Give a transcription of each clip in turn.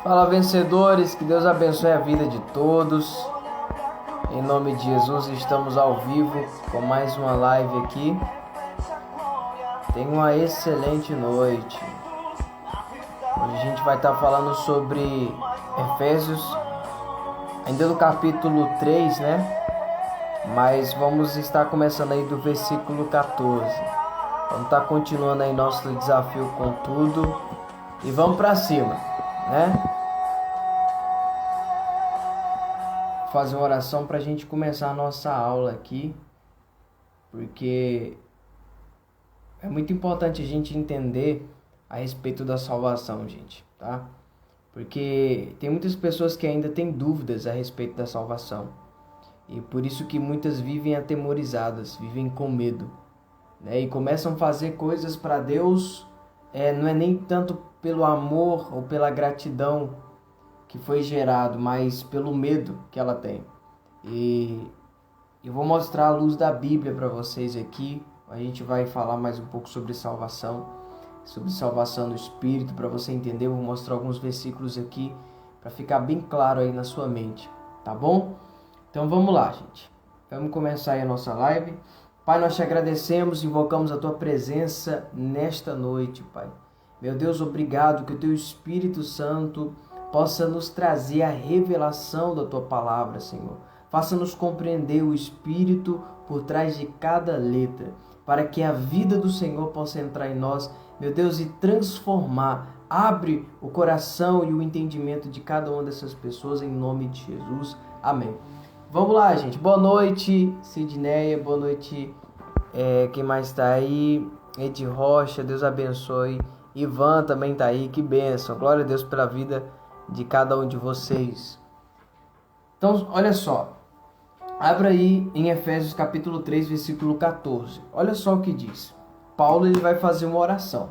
Fala, vencedores, que Deus abençoe a vida de todos. Em nome de Jesus, estamos ao vivo com mais uma live aqui. Tenha uma excelente noite. Hoje a gente vai estar falando sobre Efésios, ainda no capítulo 3, né? Mas vamos estar começando aí do versículo 14. Vamos estar continuando aí nosso desafio com tudo. E vamos para cima, né? Fazer uma oração para a gente começar a nossa aula aqui, porque é muito importante a gente entender a respeito da salvação, gente, tá? Porque tem muitas pessoas que ainda têm dúvidas a respeito da salvação, e por isso que muitas vivem atemorizadas, vivem com medo, né? E começam a fazer coisas para Deus, não é nem tanto pelo amor ou pela gratidão que foi gerado, mas pelo medo que ela tem. E eu vou mostrar a luz da Bíblia para vocês aqui. A gente vai falar mais um pouco sobre salvação do Espírito, para você entender. Eu vou mostrar alguns versículos aqui para ficar bem claro aí na sua mente, tá bom? Então vamos lá, gente. Vamos começar aí a nossa live. Pai, nós te agradecemos, invocamos a tua presença nesta noite, Pai. Meu Deus, obrigado que o teu Espírito Santo possa nos trazer a revelação da tua palavra, Senhor. Faça-nos compreender o Espírito por trás de cada letra, para que a vida do Senhor possa entrar em nós, meu Deus, e transformar. Abre o coração e o entendimento de cada uma dessas pessoas, em nome de Jesus. Amém. Vamos lá, gente. Boa noite, Sidneia. Boa noite, quem mais está aí? Ed Rocha, Deus abençoe. Ivan também está aí, que bênção. Glória a Deus pela vida de cada um de vocês. Então, olha só. Abra aí em Efésios capítulo 3, versículo 14. Olha só o que diz. Paulo ele vai fazer uma oração.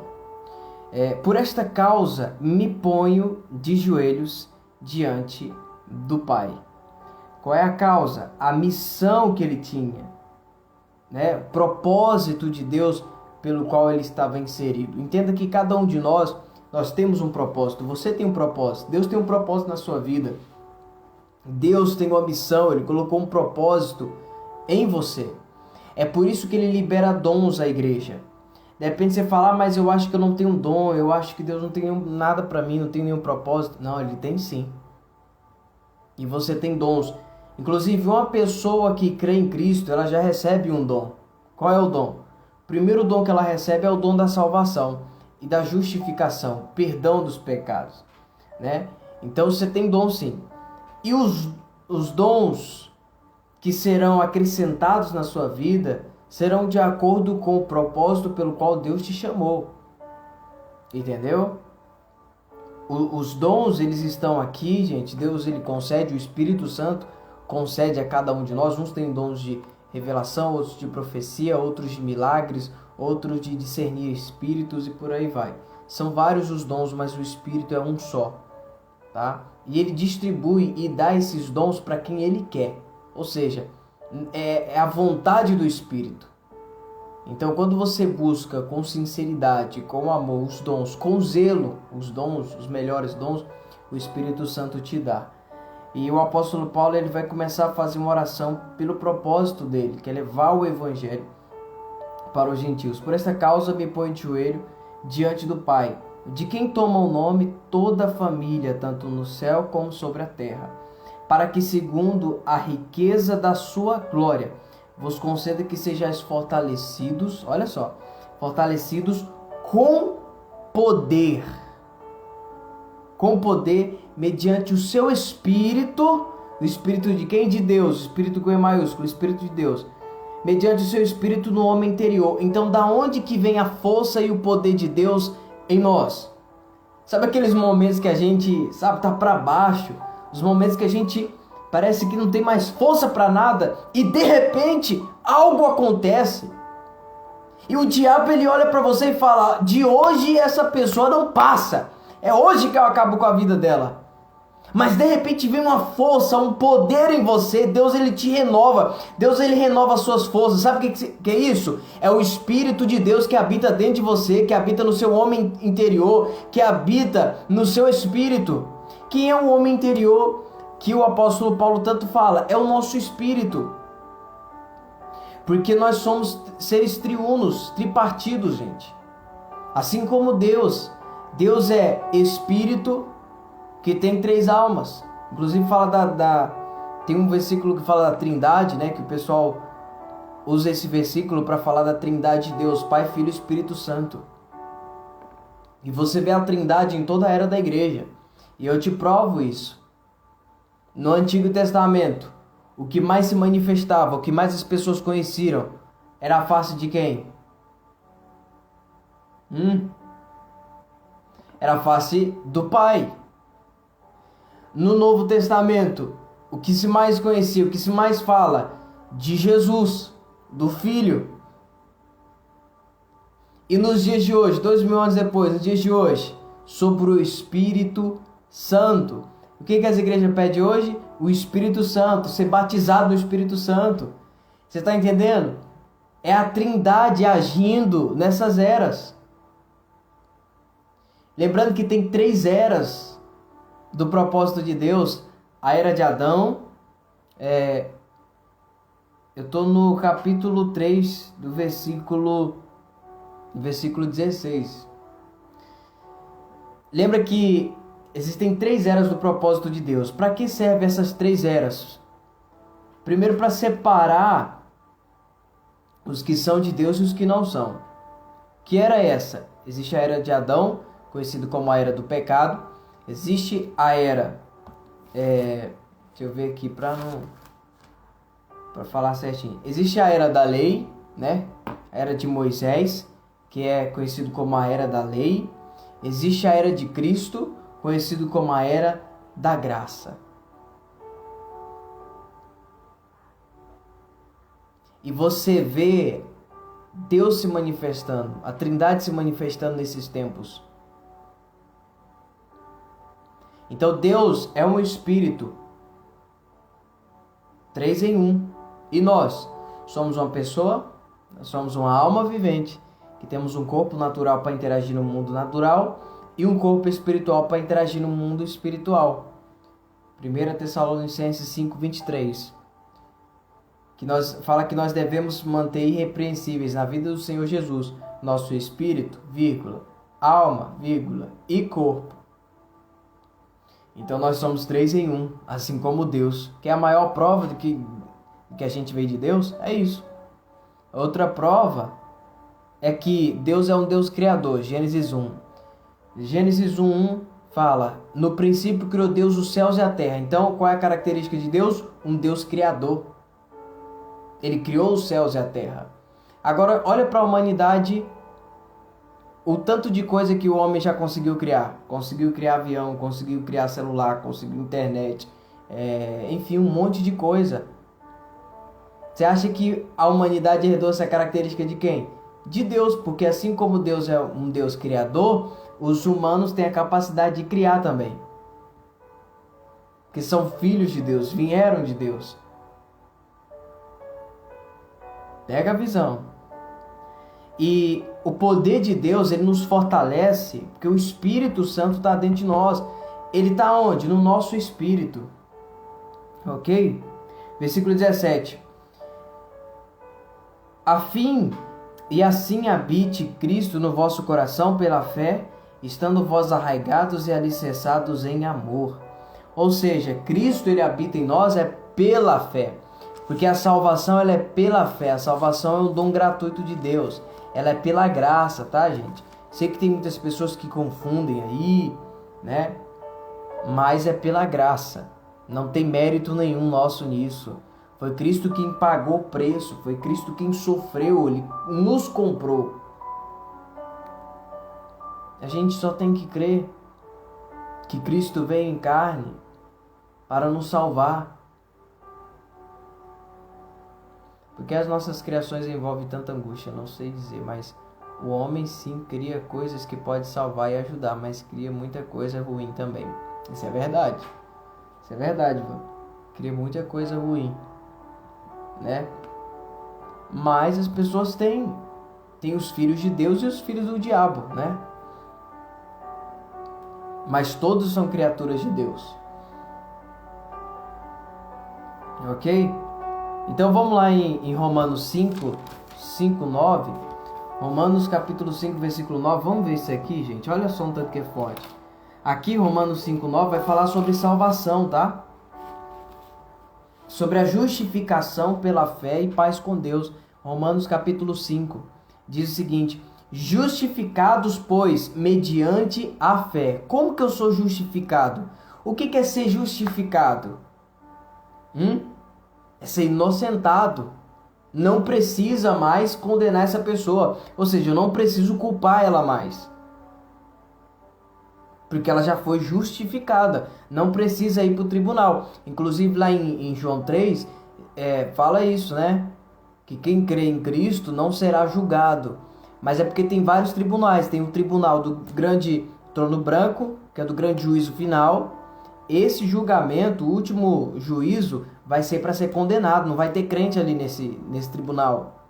Por esta causa me ponho de joelhos diante do Pai. Qual é a causa? A missão que ele tinha, né? O propósito de Deus pelo qual ele estava inserido. Entenda que cada um de nós temos um propósito. Você tem um propósito. Deus tem um propósito na sua vida. Deus tem uma missão. Ele colocou um propósito em você. É por isso que ele libera dons à igreja. De repente você fala, mas eu acho que eu não tenho um dom. Eu acho que Deus não tem nada para mim. Não tem nenhum propósito. Não, ele tem sim. E você tem dons. Inclusive, uma pessoa que crê em Cristo, ela já recebe um dom. Qual é o dom? O primeiro dom que ela recebe é o dom da salvação e da justificação, perdão dos pecados, né? Então você tem dom sim. E os dons que serão acrescentados na sua vida serão de acordo com o propósito pelo qual Deus te chamou. Entendeu? Os dons, eles estão aqui, gente. Deus, ele concede, o Espírito Santo concede a cada um de nós. Uns têm dons de revelação, outros de profecia, outros de milagres, outros de discernir espíritos e por aí vai. São vários os dons, mas o Espírito é um só, tá? E ele distribui e dá esses dons para quem ele quer. Ou seja, é a vontade do Espírito. Então, quando você busca com sinceridade, com amor, os dons, com zelo, os dons, os melhores dons, o Espírito Santo te dá. E o apóstolo Paulo ele vai começar a fazer uma oração pelo propósito dele, que é levar o evangelho para os gentios. Por esta causa me ponho de joelho diante do Pai, de quem toma o nome toda a família, tanto no céu como sobre a terra, para que segundo a riqueza da sua glória vos conceda que sejais fortalecidos, olha só, fortalecidos com poder, mediante o seu Espírito, o Espírito de quem? De Deus, Espírito com E maiúsculo, Espírito de Deus, mediante o seu Espírito no homem interior. Então, da onde que vem a força e o poder de Deus em nós? Sabe aqueles momentos que a gente, tá para baixo, os momentos que a gente parece que não tem mais força para nada e de repente algo acontece. E o diabo ele olha para você e fala: de hoje essa pessoa não passa. É hoje que eu acabo com a vida dela. Mas de repente vem uma força, um poder em você. Deus ele te renova. Deus ele renova as suas forças. Sabe o que é isso? É o Espírito de Deus que habita dentro de você, que habita no seu homem interior, que habita no seu espírito. Quem é o homem interior que o apóstolo Paulo tanto fala? É o nosso espírito. Porque nós somos seres triunos, tripartidos, gente. Assim como Deus. Deus é espírito que tem 3 almas. Inclusive fala tem um versículo que fala da Trindade, né? Que o pessoal usa esse versículo para falar da Trindade de Deus, Pai, Filho e Espírito Santo. E você vê a Trindade em toda a era da igreja. E eu te provo isso. No Antigo Testamento, o que mais se manifestava, o que mais as pessoas conheciam, era a face de quem? Era a face do Pai. No Novo Testamento, o que se mais conhecia, o que se mais fala? De Jesus, do Filho. E nos dias de hoje, 2000 anos depois, nos dias de hoje, sobre o Espírito Santo. O que as igrejas pedem hoje? O Espírito Santo, ser batizado no Espírito Santo. Você está entendendo? É a Trindade agindo nessas eras. Lembrando que tem 3 eras do propósito de Deus. A era de Adão. Eu estou no capítulo 3 do versículo 16. Lembra que existem 3 eras do propósito de Deus. Para que servem essas 3 eras? Primeiro, para separar os que são de Deus e os que não são. Que era essa? Existe a era de Adão, conhecido como a era do pecado. Existe a era... deixa eu ver aqui para falar certinho. Existe a era da lei, né? A era de Moisés, que é conhecido como a era da lei. Existe a era de Cristo, conhecido como a era da graça. E você vê Deus se manifestando, a Trindade se manifestando nesses tempos. Então Deus é um Espírito, 3 em 1. E nós somos uma pessoa, nós somos uma alma vivente, que temos um corpo natural para interagir no mundo natural e um corpo espiritual para interagir no mundo espiritual. 1 Tessalonicenses 5:23. Fala que nós devemos manter irrepreensíveis na vida do Senhor Jesus nosso espírito, alma, e corpo. Então nós somos 3 em 1, assim como Deus, que é a maior prova de que a gente veio de Deus, é isso. Outra prova é que Deus é um Deus criador, Gênesis 1. Gênesis 1:1 fala, no princípio criou Deus os céus e a terra. Então qual é a característica de Deus? Um Deus criador. Ele criou os céus e a terra. Agora olha para a humanidade, o tanto de coisa que o homem já conseguiu criar. Conseguiu criar avião, conseguiu criar celular, conseguiu internet, enfim, um monte de coisa. Você acha que a humanidade herdou essa característica de quem? De Deus, porque assim como Deus é um Deus criador, os humanos têm a capacidade de criar também. Que são filhos de Deus, vieram de Deus. Pega a visão. E o poder de Deus, ele nos fortalece, porque o Espírito Santo está dentro de nós. Ele está onde? No nosso espírito. Ok? Versículo 17. E assim habite Cristo no vosso coração pela fé, estando vós arraigados e alicerçados em amor. Ou seja, Cristo ele habita em nós pela fé. Porque a salvação ela é pela fé. A salvação é um dom gratuito de Deus. Ela é pela graça, tá, gente? Sei que tem muitas pessoas que confundem aí, né? Mas é pela graça. Não tem mérito nenhum nosso nisso. Foi Cristo quem pagou o preço. Foi Cristo quem sofreu. Ele nos comprou. A gente só tem que crer que Cristo veio em carne para nos salvar. Porque as nossas criações envolvem tanta angústia, não sei dizer, mas o homem sim cria coisas que pode salvar e ajudar, mas cria muita coisa ruim também. Isso é verdade. Isso é verdade, mano. Cria muita coisa ruim, né? Mas as pessoas têm os filhos de Deus e os filhos do diabo, né? Mas todos são criaturas de Deus. Ok? Então vamos lá em Romanos 5, 9. Romanos capítulo 5, versículo 9. Vamos ver isso aqui, gente. Olha só um tanto que é forte. Aqui, Romanos 5, 9 vai falar sobre salvação, tá? Sobre a justificação pela fé e paz com Deus. Romanos capítulo 5 diz o seguinte: justificados, pois, mediante a fé. Como que eu sou justificado? O que é ser justificado? É ser inocentado. Não precisa mais condenar essa pessoa. Ou seja, eu não preciso culpar ela mais. Porque ela já foi justificada. Não precisa ir para o tribunal. Inclusive lá em João 3, fala isso, né? Que quem crê em Cristo não será julgado. Mas é porque tem vários tribunais. Tem o tribunal do grande trono branco, que é do grande juízo final. Esse julgamento, o último juízo, vai ser para ser condenado. Não vai ter crente ali nesse tribunal.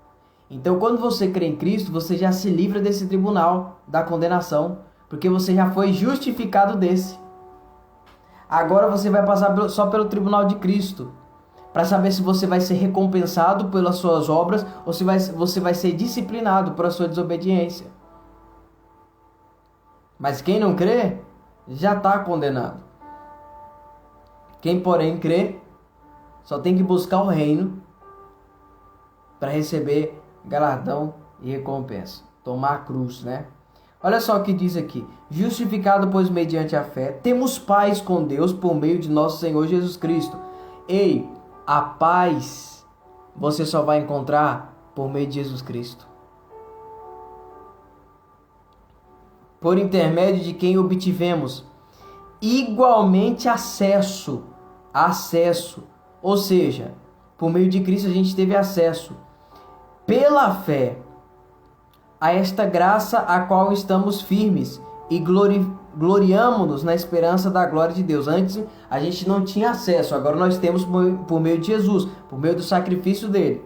Então, quando você crê em Cristo, você já se livra desse tribunal da condenação. Porque você já foi justificado desse. Agora você vai passar só pelo tribunal de Cristo. Para saber se você vai ser recompensado pelas suas obras ou se você vai ser disciplinado por sua desobediência. Mas quem não crê, já está condenado. Quem, porém, crê, só tem que buscar o reino para receber galardão e recompensa. Tomar a cruz, né? Olha só o que diz aqui. Justificado, pois, mediante a fé, temos paz com Deus por meio de nosso Senhor Jesus Cristo. Ei, a paz você só vai encontrar por meio de Jesus Cristo. Por intermédio de quem obtivemos igualmente acesso. Ou seja, por meio de Cristo a gente teve acesso pela fé a esta graça a qual estamos firmes e gloriamo-nos na esperança da glória de Deus. Antes a gente não tinha acesso, agora nós temos por meio de Jesus, por meio do sacrifício dele.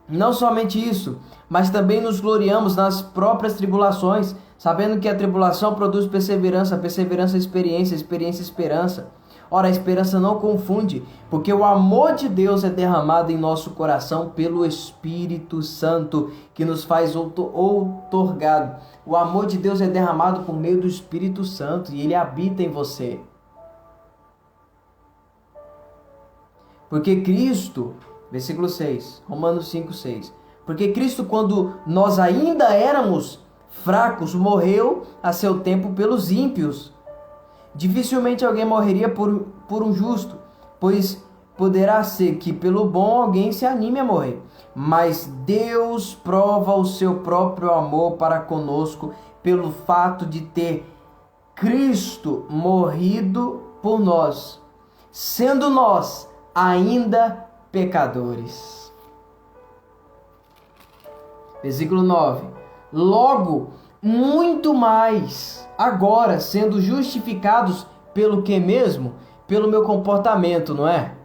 Não somente isso, mas também nos gloriamos nas próprias tribulações, sabendo que a tribulação produz perseverança, perseverança experiência, experiência esperança. Ora, a esperança não confunde, porque o amor de Deus é derramado em nosso coração pelo Espírito Santo, que nos faz outorgado. O amor de Deus é derramado por meio do Espírito Santo e ele habita em você. Porque Cristo, versículo 6, Romanos 5, 6. Porque Cristo, quando nós ainda éramos fracos, morreu a seu tempo pelos ímpios. Dificilmente alguém morreria por um justo, pois poderá ser que pelo bom alguém se anime a morrer. Mas Deus prova o seu próprio amor para conosco pelo fato de ter Cristo morrido por nós, sendo nós ainda pecadores. Versículo 9. Logo, muito mais, agora sendo justificados pelo que mesmo? Pelo meu comportamento, não é?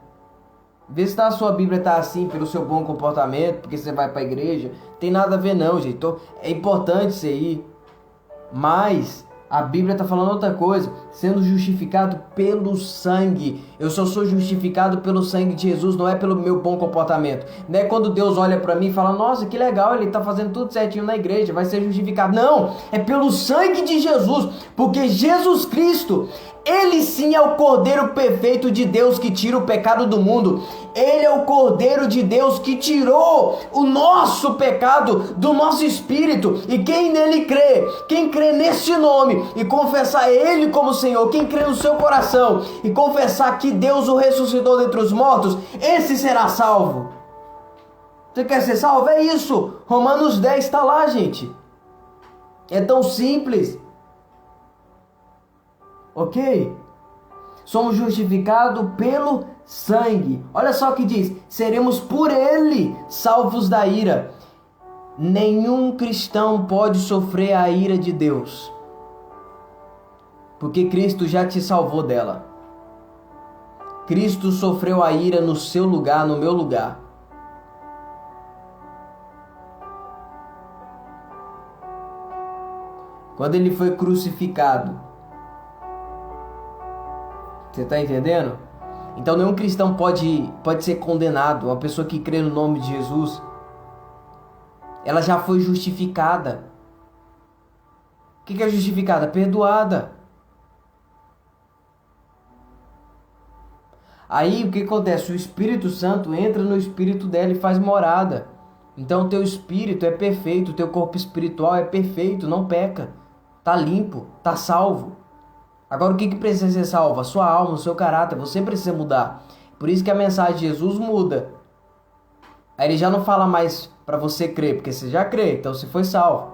Vê se a sua Bíblia está assim, pelo seu bom comportamento, porque você vai para a igreja. Tem nada a ver não, gente. Então, é importante você ir. Mas a Bíblia está falando outra coisa. Sendo justificado pelo sangue. Eu só sou justificado pelo sangue de Jesus, não é pelo meu bom comportamento. Não é quando Deus olha para mim e fala: nossa, que legal, ele está fazendo tudo certinho na igreja, vai ser justificado. Não, é pelo sangue de Jesus. Porque Jesus Cristo, ele sim é o Cordeiro perfeito de Deus que tira o pecado do mundo. Ele é o Cordeiro de Deus que tirou o nosso pecado do nosso espírito. E quem nele crê, quem crê nesse nome e confessar ele como Senhor, quem crê no seu coração e confessar que Deus o ressuscitou dentre os mortos, esse será salvo. Você quer ser salvo? É isso. Romanos 10 está lá, gente. É tão simples. Ok? Somos justificados pelo sangue. Olha só o que diz: seremos por ele salvos da ira. Nenhum cristão pode sofrer a ira de Deus, porque Cristo já te salvou dela. Cristo sofreu a ira no seu lugar, no meu lugar. Quando ele foi crucificado. Você está entendendo? Então nenhum cristão pode ser condenado. Uma pessoa que crê no nome de Jesus, ela já foi justificada. O que é justificada? Perdoada. Aí o que acontece? O Espírito Santo entra no espírito dela e faz morada. Então o teu espírito é perfeito, o teu corpo espiritual é perfeito, não peca. Tá limpo, tá salvo. Agora o que precisa ser salvo? A sua alma, o seu caráter, você precisa mudar. Por isso que a mensagem de Jesus muda. Aí ele já não fala mais para você crer, porque você já crê, então você foi salvo.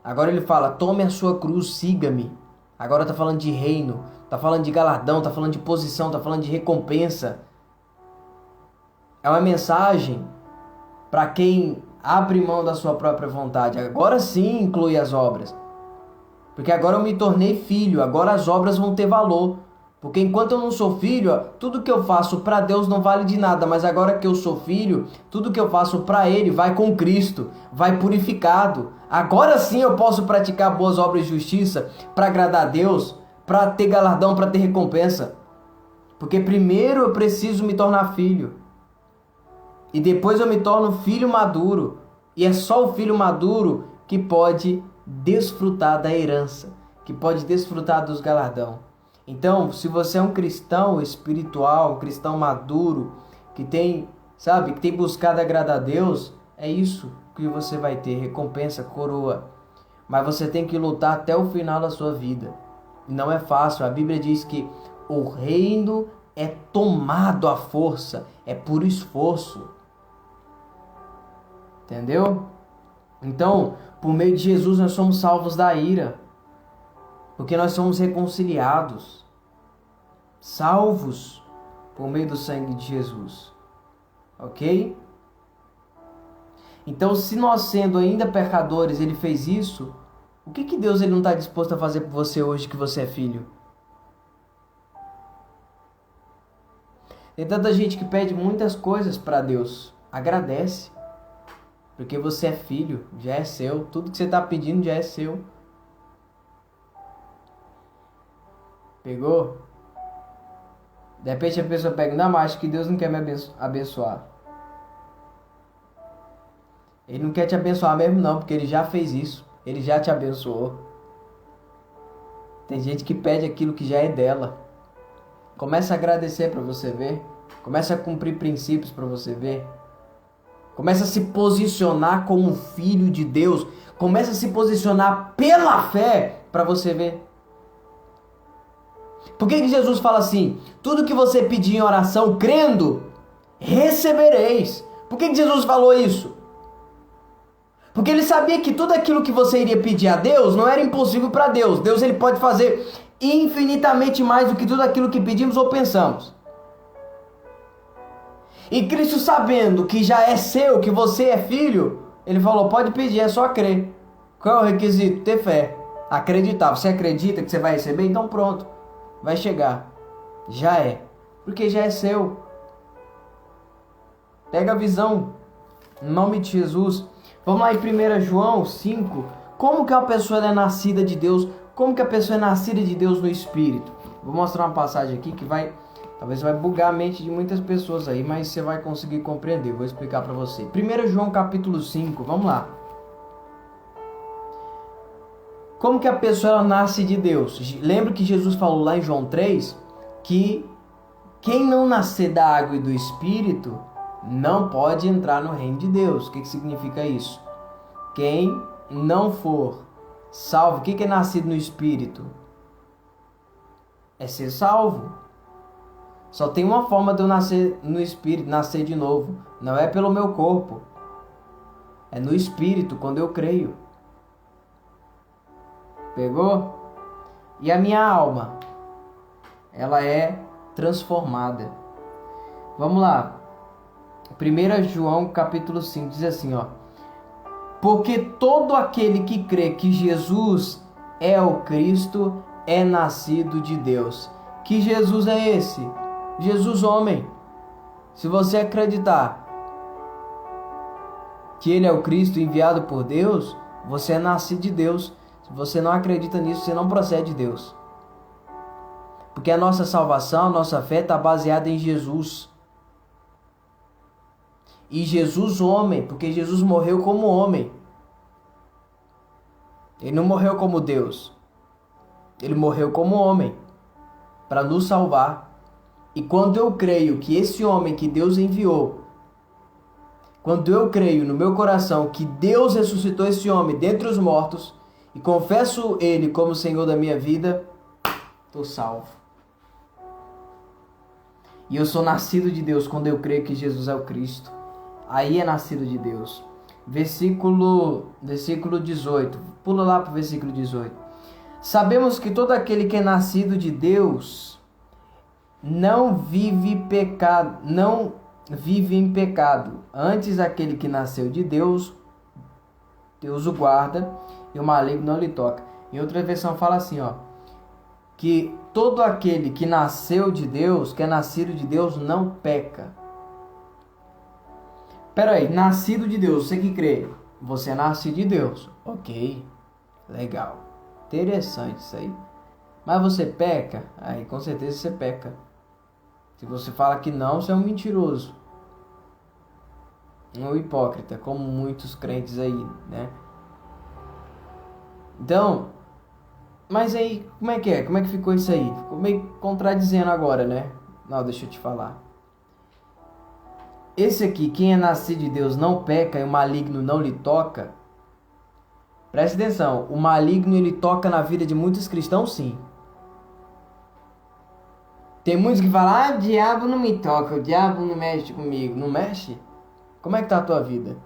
Agora ele fala, tome a sua cruz, siga-me. Agora tá falando de reino, tá falando de galardão, tá falando de posição, tá falando de recompensa. É uma mensagem para quem abre mão da sua própria vontade. Agora sim inclui as obras. Porque agora eu me tornei filho, agora as obras vão ter valor. Porque enquanto eu não sou filho, tudo que eu faço para Deus não vale de nada. Mas agora que eu sou filho, tudo que eu faço para Ele vai com Cristo, vai purificado. Agora sim eu posso praticar boas obras de justiça para agradar a Deus, para ter galardão, para ter recompensa. Porque primeiro eu preciso me tornar filho. E depois eu me torno filho maduro. E é só o filho maduro que pode desfrutar da herança, que pode desfrutar dos galardão. Então, se você é um cristão espiritual, um cristão maduro, que tem, sabe, que tem buscado agradar a Deus, é isso que você vai ter, recompensa, coroa. Mas você tem que lutar até o final da sua vida. E não é fácil. A Bíblia diz que o reino é tomado à força, é por esforço. Entendeu? Então, por meio de Jesus nós somos salvos da ira. Porque nós somos reconciliados. Salvos por meio do sangue de Jesus. Ok? Então, se nós sendo ainda pecadores, Ele fez isso, o que Deus ele não está disposto a fazer por você hoje que você é filho? Tem tanta gente que pede muitas coisas para Deus. Agradece. Porque você é filho, já é seu. Tudo que você está pedindo já é seu. Pegou? De repente a pessoa pega, não, mas acho que Deus não quer me abençoar. Ele não quer te abençoar mesmo não, porque Ele já fez isso. Ele já te abençoou. Tem gente que pede aquilo que já é dela. Começa a agradecer para você ver. Começa a cumprir princípios para você ver. Começa a se posicionar como um filho de Deus. Começa a se posicionar pela fé para você ver. Por que Jesus fala assim? Tudo que você pedir em oração, crendo, recebereis. Por que Jesus falou isso? Porque ele sabia que tudo aquilo que você iria pedir a Deus não era impossível para Deus. Deus ele pode fazer infinitamente mais do que tudo aquilo que pedimos ou pensamos. E Cristo, sabendo que já é seu, que você é filho, ele falou, pode pedir, é só crer. Qual é o requisito? Ter fé. Acreditar. Você acredita que você vai receber? Então pronto. Vai chegar. Já é. Porque já é seu. Pega a visão. Em nome de Jesus. Vamos lá em 1 João 5. Como que a pessoa é nascida de Deus? Como que a pessoa é nascida de Deus no Espírito? Vou mostrar uma passagem aqui que talvez vai bugar a mente de muitas pessoas aí, mas você vai conseguir compreender. Vou explicar para você. 1 João capítulo 5. Vamos lá. Como que a pessoa ela nasce de Deus? Lembra que Jesus falou lá em João 3 que quem não nascer da água e do Espírito não pode entrar no reino de Deus. O que significa isso? Quem não for salvo, o que é nascido no Espírito? É ser salvo. Só tem uma forma de eu nascer no Espírito, nascer de novo. Não é pelo meu corpo. É no Espírito, quando eu creio. Pegou? E a minha alma, ela é transformada. Vamos lá. 1 João capítulo 5 diz assim, ó. Porque todo aquele que crê que Jesus é o Cristo é nascido de Deus. Que Jesus é esse? Jesus homem. Se você acreditar que ele é o Cristo enviado por Deus, você é nascido de Deus. Se você não acredita nisso, você não procede de Deus. Porque a nossa salvação, a nossa fé está baseada em Jesus. E Jesus homem, porque Jesus morreu como homem. Ele não morreu como Deus. Ele morreu como homem, para nos salvar. E quando eu creio que esse homem que Deus enviou, quando eu creio no meu coração que Deus ressuscitou esse homem dentre os mortos, e confesso ele como Senhor da minha vida, estou salvo. E eu sou nascido de Deus quando eu creio que Jesus é o Cristo. Aí é nascido de Deus. Versículo 18. Pula lá para o versículo 18. Sabemos que todo aquele que é nascido de Deus não vive em pecado. Antes, aquele que nasceu de Deus, Deus o guarda e o maligno não lhe toca. Em outra versão fala assim, que todo aquele que nasceu de Deus, que é nascido de Deus, não peca. Peraí, nascido de Deus, você que crê, você é nascido de Deus. Ok, legal, interessante isso aí. Mas você peca? Aí com certeza você peca. Se você fala que não, você é um mentiroso. Um hipócrita, como muitos crentes aí, né? Então, mas aí, como é que é? Como é que ficou isso aí? Ficou meio contradizendo agora, né? Não, deixa eu te falar. Esse aqui, quem é nascido de Deus não peca e o maligno não lhe toca. Preste atenção, o maligno ele toca na vida de muitos cristãos, sim. Tem muitos que falam, o diabo não me toca, o diabo não mexe comigo. Não mexe? Como é que tá a tua vida?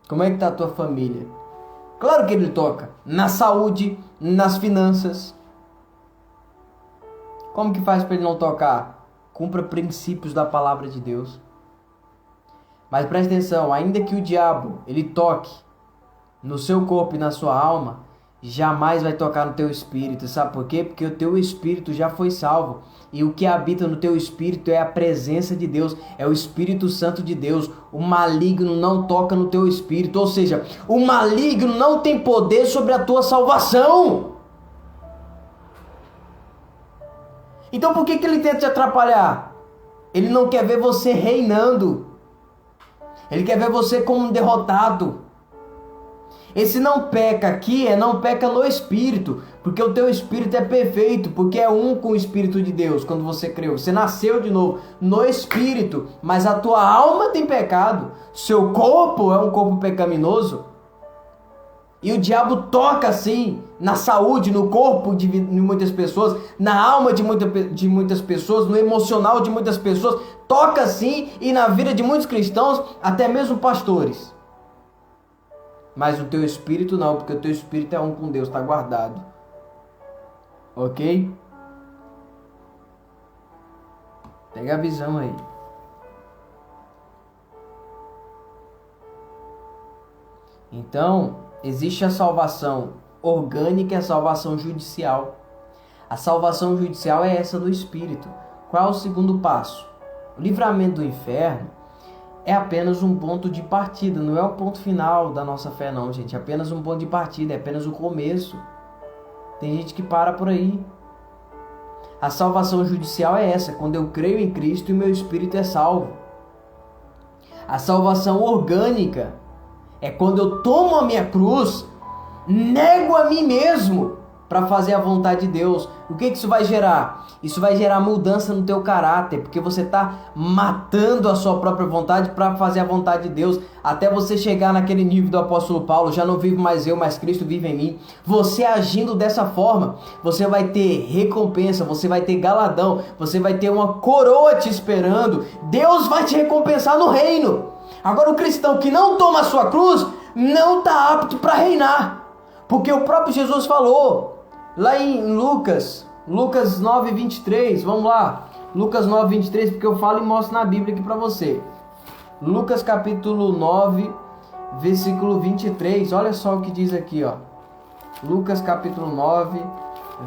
Como é que tá a tua família? Claro que ele toca. Na saúde, nas finanças. Como que faz para ele não tocar? Cumpra princípios da palavra de Deus. Mas preste atenção, ainda que o diabo ele toque no seu corpo e na sua alma, jamais vai tocar no teu espírito. Sabe por quê? Porque o teu espírito já foi salvo. E o que habita no teu espírito é a presença de Deus, é o Espírito Santo de Deus. O maligno não toca no teu espírito, ou seja, o maligno não tem poder sobre a tua salvação. Então por que ele tenta te atrapalhar? Ele não quer ver você reinando. Ele quer ver você como um derrotado. Esse não peca aqui não peca no espírito, porque o teu espírito é perfeito, porque é um com o Espírito de Deus. Quando você creu, você nasceu de novo no espírito, mas a tua alma tem pecado. Seu corpo é um corpo pecaminoso. E o diabo toca assim na saúde, no corpo de muitas pessoas, na alma de muitas pessoas, no emocional de muitas pessoas. Toca assim e na vida de muitos cristãos, até mesmo pastores. Mas o teu espírito não, porque o teu espírito é um com Deus, está guardado. Ok? Pega a visão aí. Então, existe a salvação orgânica e a salvação judicial. A salvação judicial é essa do espírito. Qual é o segundo passo? O livramento do inferno é apenas um ponto de partida, não é o ponto final da nossa fé não, gente. É apenas um ponto de partida, é apenas o começo. Tem gente que para por aí. A salvação judicial é essa, quando eu creio em Cristo e meu espírito é salvo. A salvação orgânica é quando eu tomo a minha cruz, nego a mim mesmo para fazer a vontade de Deus. O que isso vai gerar? Isso vai gerar mudança no teu caráter, porque você está matando a sua própria vontade para fazer a vontade de Deus, até você chegar naquele nível do apóstolo Paulo, já não vivo mais eu, mas Cristo vive em mim. Você agindo dessa forma, você vai ter recompensa, você vai ter galadão, você vai ter uma coroa te esperando. Deus vai te recompensar no reino. Agora o cristão que não toma a sua cruz, não está apto para reinar, porque o próprio Jesus falou, lá em Lucas 9:23, vamos lá, Lucas 9:23, porque eu falo e mostro na Bíblia aqui para você. Lucas capítulo 9, versículo 23, olha só o que diz aqui, Lucas capítulo 9,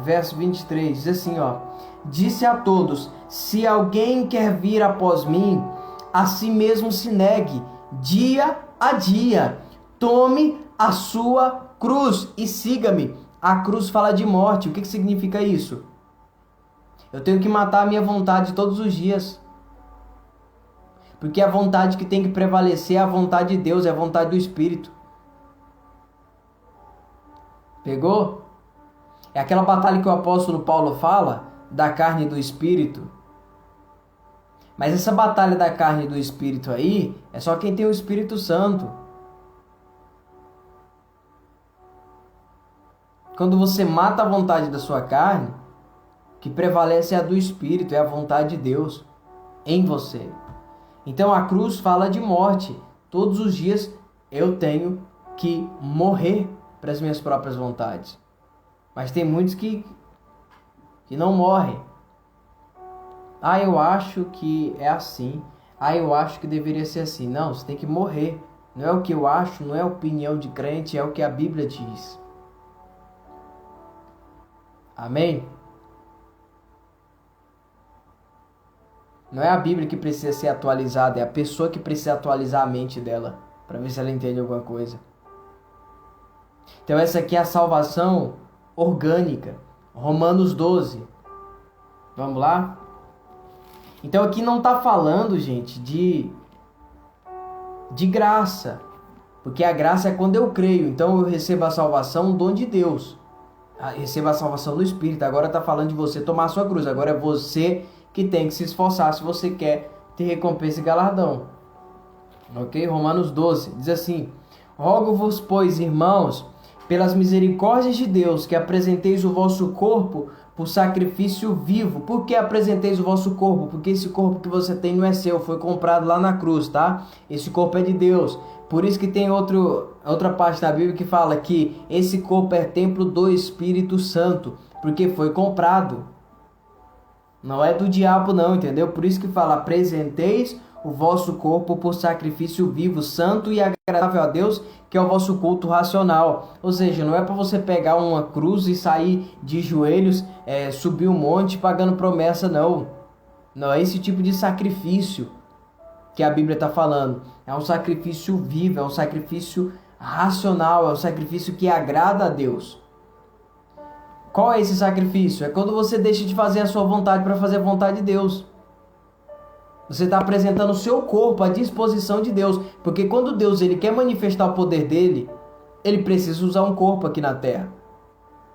verso 23, diz assim, disse a todos, se alguém quer vir após mim, a si mesmo se negue, dia a dia. Tome a sua cruz e siga-me. A cruz fala de morte. O que significa isso? Eu tenho que matar a minha vontade todos os dias. Porque a vontade que tem que prevalecer é a vontade de Deus, é a vontade do Espírito. Pegou? É aquela batalha que o apóstolo Paulo fala, da carne e do Espírito. Mas essa batalha da carne e do Espírito aí, é só quem tem o Espírito Santo. Quando você mata a vontade da sua carne, que prevalece é a do Espírito, é a vontade de Deus em você. Então a cruz fala de morte. Todos os dias eu tenho que morrer para as minhas próprias vontades. Mas tem muitos que não morrem. Ah, eu acho que é assim. Ah, eu acho que deveria ser assim. Não, você tem que morrer. Não é o que eu acho, não é a opinião de crente, é o que a Bíblia diz. Amém? Não é a Bíblia que precisa ser atualizada, é a pessoa que precisa atualizar a mente dela, para ver se ela entende alguma coisa. Então essa aqui é a salvação orgânica. Romanos 12. Vamos lá? Então aqui não está falando, gente, de graça. Porque a graça é quando eu creio. Então eu recebo a salvação, um dom de Deus. Recebo a salvação do Espírito. Agora está falando de você tomar a sua cruz. Agora é você que tem que se esforçar se você quer ter recompensa e galardão. Ok? Romanos 12 diz assim: Rogo-vos, pois, irmãos, pelas misericórdias de Deus, que apresenteis o vosso corpo por sacrifício vivo. Por que apresenteis o vosso corpo? Porque esse corpo que você tem não é seu, foi comprado lá na cruz, tá? Esse corpo é de Deus. Por isso que tem outra parte da Bíblia que fala que esse corpo é templo do Espírito Santo, porque foi comprado. Não é do diabo não, entendeu? Por isso que fala, apresenteis o vosso corpo por sacrifício vivo, santo e agradável a Deus, que é o vosso culto racional. Ou seja, não é para você pegar uma cruz e sair de joelhos, subir um monte pagando promessa, não. Não é esse tipo de sacrifício que a Bíblia está falando. É um sacrifício vivo, é um sacrifício racional, é um sacrifício que agrada a Deus. Qual é esse sacrifício? É quando você deixa de fazer a sua vontade para fazer a vontade de Deus. Você está apresentando o seu corpo à disposição de Deus. Porque quando Deus ele quer manifestar o poder dele, ele precisa usar um corpo aqui na terra.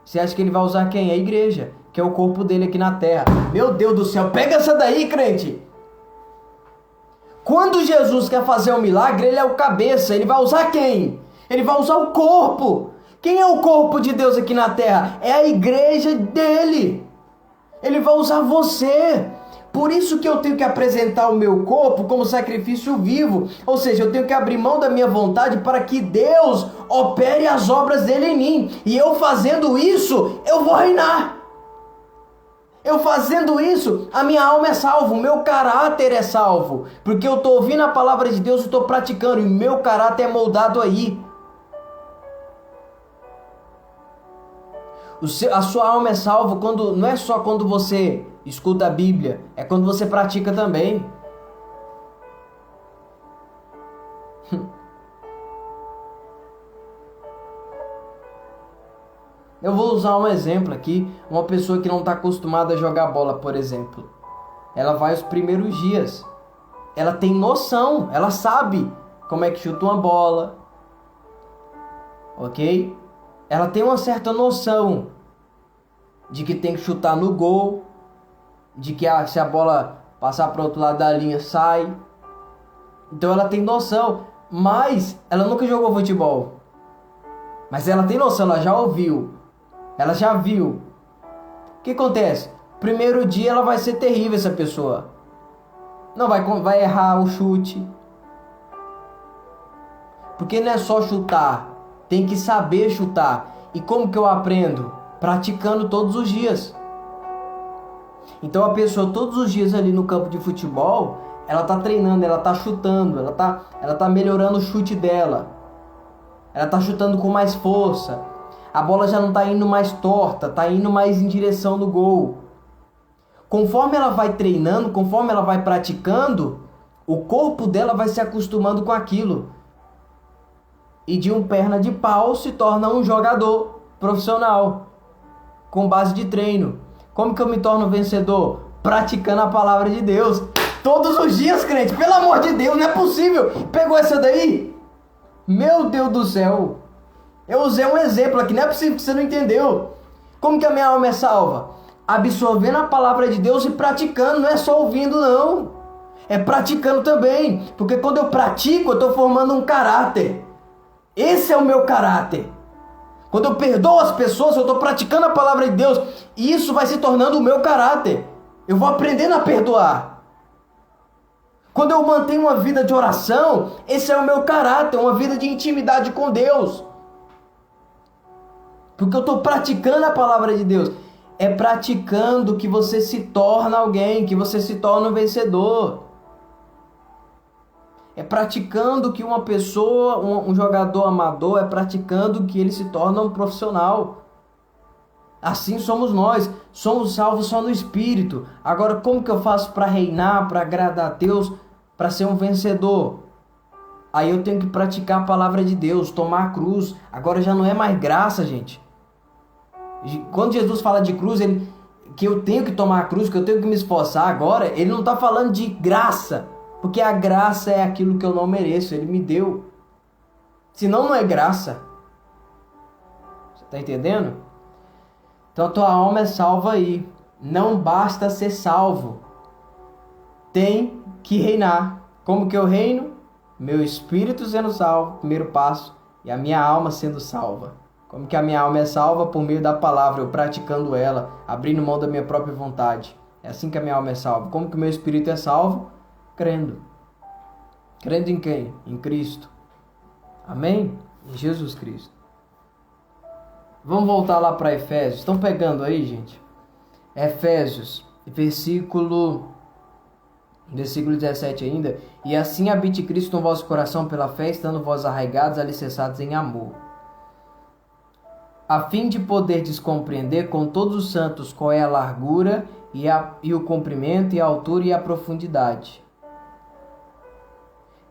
Você acha que ele vai usar quem? A igreja, que é o corpo dele aqui na terra. Meu Deus do céu, pega essa daí, crente! Quando Jesus quer fazer um milagre, ele é o cabeça. Ele vai usar quem? Ele vai usar o corpo. Quem é o corpo de Deus aqui na terra? É a igreja dele. Ele vai usar você. Por isso que eu tenho que apresentar o meu corpo como sacrifício vivo. Ou seja, eu tenho que abrir mão da minha vontade para que Deus opere as obras dele em mim. E eu fazendo isso, eu vou reinar. Eu fazendo isso, a minha alma é salva, o meu caráter é salvo. Porque eu estou ouvindo a palavra de Deus e estou praticando. E o meu caráter é moldado aí. A sua alma é salva quando, não é só quando você escuta a Bíblia, é quando você pratica também. Eu vou usar um exemplo aqui, uma pessoa que não está acostumada a jogar bola, por exemplo. Ela vai os primeiros dias, ela tem noção, ela sabe como é que chuta uma bola, ok? Ela tem uma certa noção de que tem que chutar no gol, de que se a bola passar para o outro lado da linha, sai. Então ela tem noção, mas ela nunca jogou futebol. Mas ela tem noção, ela já ouviu, ela já viu. O que acontece? Primeiro dia ela vai ser terrível essa pessoa. Não vai errar o chute. Porque não é só chutar, tem que saber chutar. E como que eu aprendo? Praticando todos os dias. Então a pessoa todos os dias ali no campo de futebol, ela está treinando, ela está chutando, ela tá melhorando o chute dela. Ela está chutando com mais força. A bola já não está indo mais torta, está indo mais em direção do gol. Conforme ela vai treinando, conforme ela vai praticando, o corpo dela vai se acostumando com aquilo. E de um perna de pau se torna um jogador profissional, com base de treino. Como que eu me torno vencedor? Praticando a palavra de Deus. Todos os dias, crente. Pelo amor de Deus, não é possível. Pegou essa daí? Meu Deus do céu. Eu usei um exemplo aqui. Não é possível que você não entendeu. Como que a minha alma é salva? Absorvendo a palavra de Deus e praticando. Não é só ouvindo, não. É praticando também. Porque quando eu pratico, eu estou formando um caráter. Esse é o meu caráter. Quando eu perdoo as pessoas, eu estou praticando a palavra de Deus. E isso vai se tornando o meu caráter. Eu vou aprendendo a perdoar. Quando eu mantenho uma vida de oração, esse é o meu caráter, uma vida de intimidade com Deus. Porque eu estou praticando a palavra de Deus. É praticando que você se torna alguém, que você se torna um vencedor. É praticando que uma pessoa, um jogador amador, é praticando que ele se torna um profissional. Assim somos nós, somos salvos só no Espírito. Agora, como que eu faço para reinar, para agradar a Deus, para ser um vencedor? Aí eu tenho que praticar a palavra de Deus, tomar a cruz. Agora já não é mais graça, gente. Quando Jesus fala de cruz, que eu tenho que tomar a cruz, que eu tenho que me esforçar agora, ele não está falando de graça. Porque a graça é aquilo que eu não mereço, ele me deu. Senão não é graça. Você está entendendo? Então a tua alma é salva aí. Não basta ser salvo. Tem que reinar. Como que eu reino? Meu espírito sendo salvo, primeiro passo. E a minha alma sendo salva. Como que a minha alma é salva? Por meio da palavra, eu praticando ela, abrindo mão da minha própria vontade. É assim que a minha alma é salva. Como que o meu espírito é salvo? Crendo. Crendo em quem? Em Cristo. Amém? Em Jesus Cristo. Vamos voltar lá para Efésios. Estão pegando aí, gente? Efésios, versículo 17 ainda. E assim habite Cristo no vosso coração pela fé, estando vós arraigados, alicerçados em amor. A fim de poderdes compreender com todos os santos qual é a largura e o comprimento e a altura e a profundidade.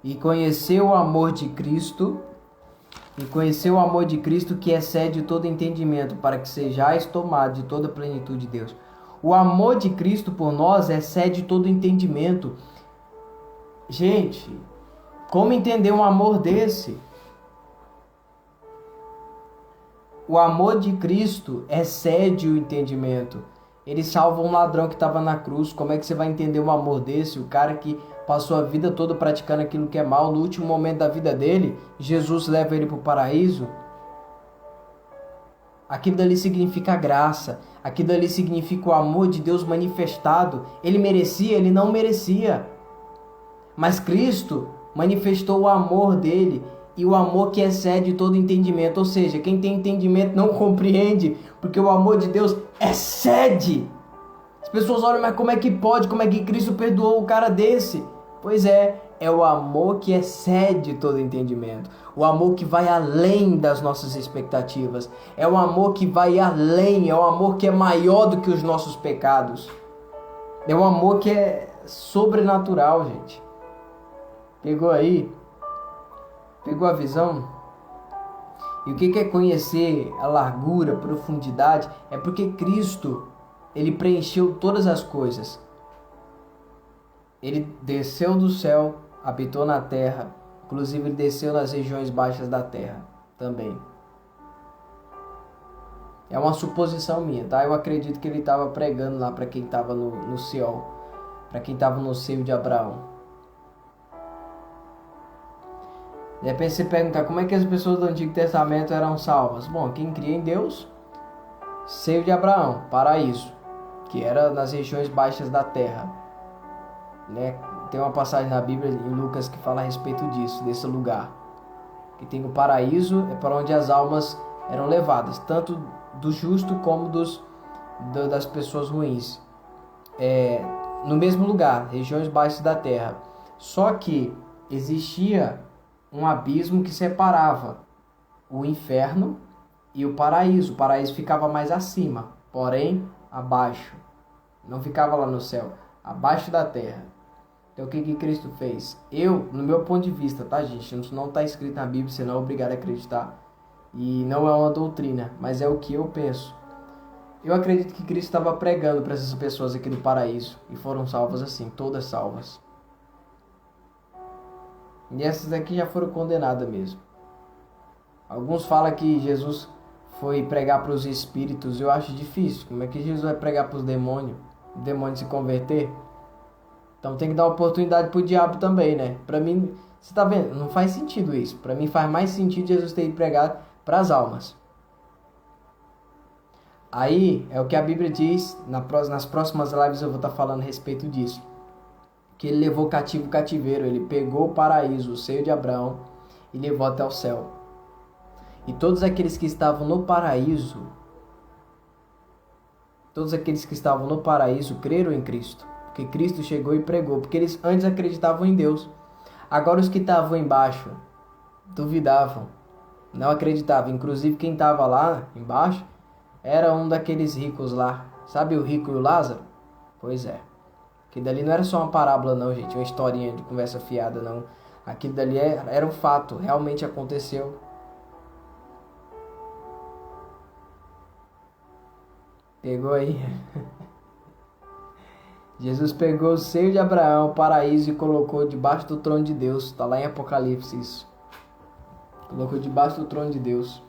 E conhecer o amor de Cristo, que excede todo entendimento, para que sejais tomados de toda a plenitude de Deus. O amor de Cristo por nós excede todo entendimento. Gente, como entender um amor desse? O amor de Cristo excede o entendimento. Ele salva um ladrão que estava na cruz. Como é que você vai entender um amor desse? O cara que passou a vida toda praticando aquilo que é mal, no último momento da vida dele, Jesus leva ele para o paraíso. Aquilo dali significa graça. Aquilo dali significa o amor de Deus manifestado. Ele merecia? Ele não merecia. Mas Cristo manifestou o amor dele. E o amor que excede todo entendimento. Ou seja, quem tem entendimento não compreende. Porque o amor de Deus excede. As pessoas olham, mas como é que pode? Como é que Cristo perdoou um cara desse? Pois é o amor que excede todo entendimento. O amor que vai além das nossas expectativas. É o amor que vai além. É o amor que é maior do que os nossos pecados. É um amor que é sobrenatural, gente. Pegou aí? Pegou a visão? E o que é conhecer a largura, a profundidade? É porque Cristo, ele preencheu todas as coisas. Ele desceu do céu, habitou na terra. Inclusive ele desceu nas regiões baixas da terra também. É uma suposição minha, tá? Eu acredito que ele estava pregando lá para quem estava no Seol, para quem estava no seio de Abraão. De repente você pergunta, como é que as pessoas do Antigo Testamento eram salvas? Bom, quem cria em Deus, seio de Abraão, paraíso, que era nas regiões baixas da terra. Né? Tem uma passagem na Bíblia, em Lucas, que fala a respeito disso, desse lugar. Que tem o paraíso, é para onde as almas eram levadas, tanto do justo como das pessoas ruins. No mesmo lugar, regiões baixas da terra. Só que existia um abismo que separava o inferno e o paraíso. O paraíso ficava mais acima, porém abaixo, Não ficava lá no céu, abaixo da terra. Então o que Cristo fez? No meu ponto de vista, tá, gente? Isso não está escrito na Bíblia, você não é obrigado a acreditar. E não é uma doutrina, mas é o que eu penso. Eu acredito que Cristo estava pregando para essas pessoas aqui do paraíso. E foram salvas assim, todas salvas. E essas aqui já foram condenadas mesmo. Alguns falam que Jesus foi pregar para os espíritos. Eu acho difícil. Como é que Jesus vai pregar para os demônios? O demônio se converter? Então tem que dar oportunidade para o diabo também, né? Para mim, você tá vendo? Não faz sentido isso. Para mim faz mais sentido Jesus ter pregado para as almas. Aí é o que a Bíblia diz. Nas próximas lives eu vou estar falando a respeito disso. Que ele levou cativo o cativeiro. Ele pegou o paraíso, o seio de Abraão, e levou até o céu. E todos aqueles que estavam no paraíso, creram em Cristo. Porque Cristo chegou e pregou. Porque eles antes acreditavam em Deus. Agora os que estavam embaixo duvidavam. Não acreditavam. Inclusive quem estava lá embaixo era um daqueles ricos lá. Sabe o rico e o Lázaro? Pois é. Aquilo dali não era só uma parábola não, gente. Uma historinha de conversa fiada, não. Aquilo dali era um fato. Realmente aconteceu. Pegou aí? Jesus pegou o seio de Abraão, o paraíso, e colocou debaixo do trono de Deus. Está lá em Apocalipse isso. Colocou debaixo do trono de Deus.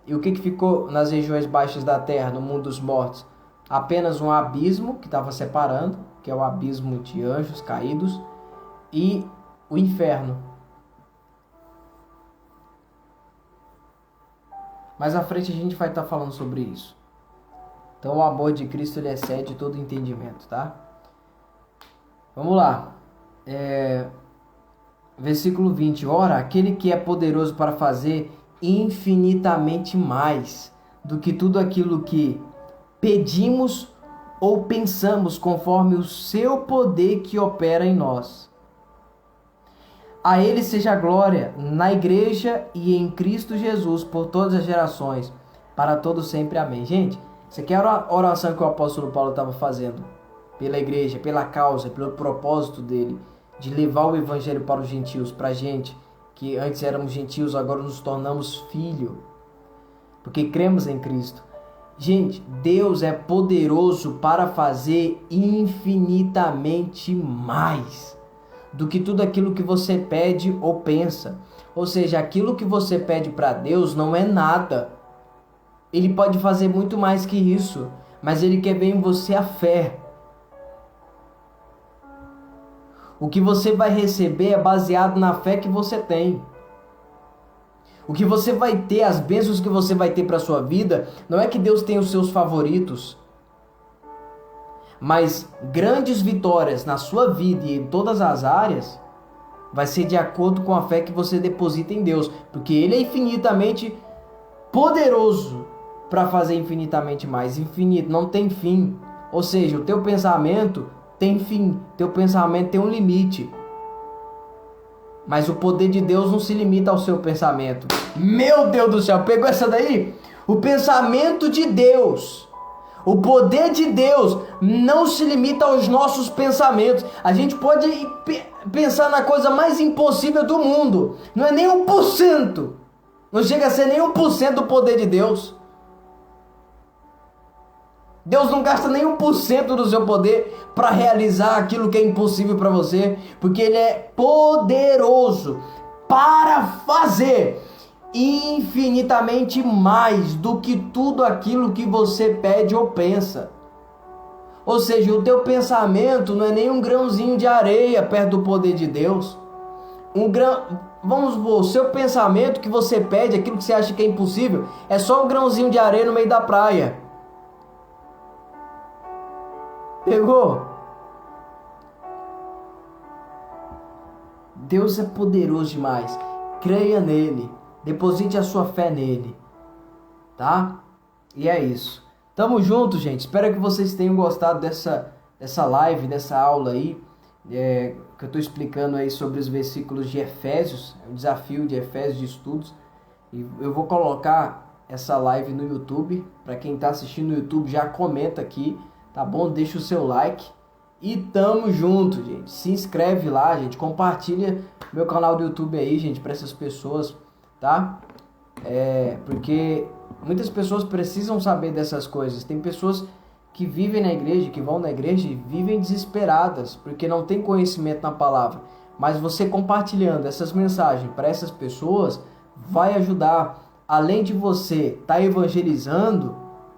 E o que ficou nas regiões baixas da terra, no mundo dos mortos? Apenas um abismo que estava separando, que é o abismo de anjos caídos, e o inferno. Mais à frente a gente vai estar falando sobre isso. Então o amor de Cristo ele excede todo entendimento, tá? Vamos lá. Versículo 20. Ora, aquele que é poderoso para fazer infinitamente mais do que tudo aquilo que pedimos ou pensamos, conforme o seu poder que opera em nós. A ele seja a glória na igreja e em Cristo Jesus por todas as gerações, para todos sempre. Amém. Gente, isso aqui era a oração que o apóstolo Paulo estava fazendo pela igreja, pela causa, pelo propósito dele, de levar o evangelho para os gentios, para a gente, que antes éramos gentios, agora nos tornamos filhos, porque cremos em Cristo. Gente, Deus é poderoso para fazer infinitamente mais do que tudo aquilo que você pede ou pensa. Ou seja, aquilo que você pede para Deus não é nada. Ele pode fazer muito mais que isso, mas Ele quer ver em você a fé. O que você vai receber é baseado na fé que você tem. O que você vai ter, as bênçãos que você vai ter para a sua vida, não é que Deus tem os seus favoritos, mas grandes vitórias na sua vida e em todas as áreas vai ser de acordo com a fé que você deposita em Deus, porque Ele é infinitamente poderoso para fazer infinitamente mais. Infinito, não tem fim. Ou seja, o teu pensamento tem fim, teu pensamento tem um limite. Mas o poder de Deus não se limita ao seu pensamento. Meu Deus do céu, pegou essa daí? O pensamento de Deus, o poder de Deus não se limita aos nossos pensamentos. A gente pode pensar na coisa mais impossível do mundo. Não é nem 1%. Não chega a ser nem 1% do poder de Deus. Deus não gasta nem 1% do seu poder para realizar aquilo que é impossível para você, porque Ele é poderoso para fazer infinitamente mais do que tudo aquilo que você pede ou pensa. Ou seja, o teu pensamento não é nem um grãozinho de areia perto do poder de Deus. Vamos supor, o seu pensamento que você pede, aquilo que você acha que é impossível, é só um grãozinho de areia no meio da praia. Pegou? Deus é poderoso demais. Creia nele. Deposite a sua fé nele. Tá? E é isso. Tamo junto, gente. Espero que vocês tenham gostado dessa live, dessa aula aí. Que eu tô explicando aí sobre os versículos de Efésios. O desafio de Efésios de estudos. E eu vou colocar essa live no YouTube. Para quem tá assistindo no YouTube, já comenta aqui. tá bom? Deixa o seu like e tamo junto, gente. Se inscreve lá, gente, compartilha meu canal do YouTube aí, gente, para essas pessoas, tá? Porque muitas pessoas precisam saber dessas coisas. Tem pessoas que vivem na igreja, que vão na igreja e vivem desesperadas, porque não tem conhecimento na palavra. Mas você compartilhando essas mensagens para essas pessoas vai ajudar. Além de você estar evangelizando,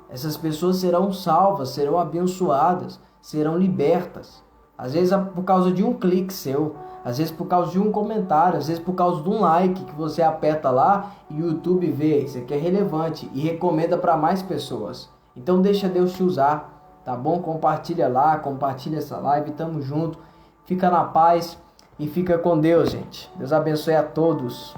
essas pessoas serão salvas, serão abençoadas, serão libertas. Às vezes por causa de um clique seu, às vezes por causa de um comentário, às vezes por causa de um like que você aperta lá e o YouTube vê, isso aqui é relevante e recomenda para mais pessoas. Então deixa Deus te usar, tá bom? Compartilha lá, compartilha essa live, tamo junto. Fica na paz e fica com Deus, gente. Deus abençoe a todos.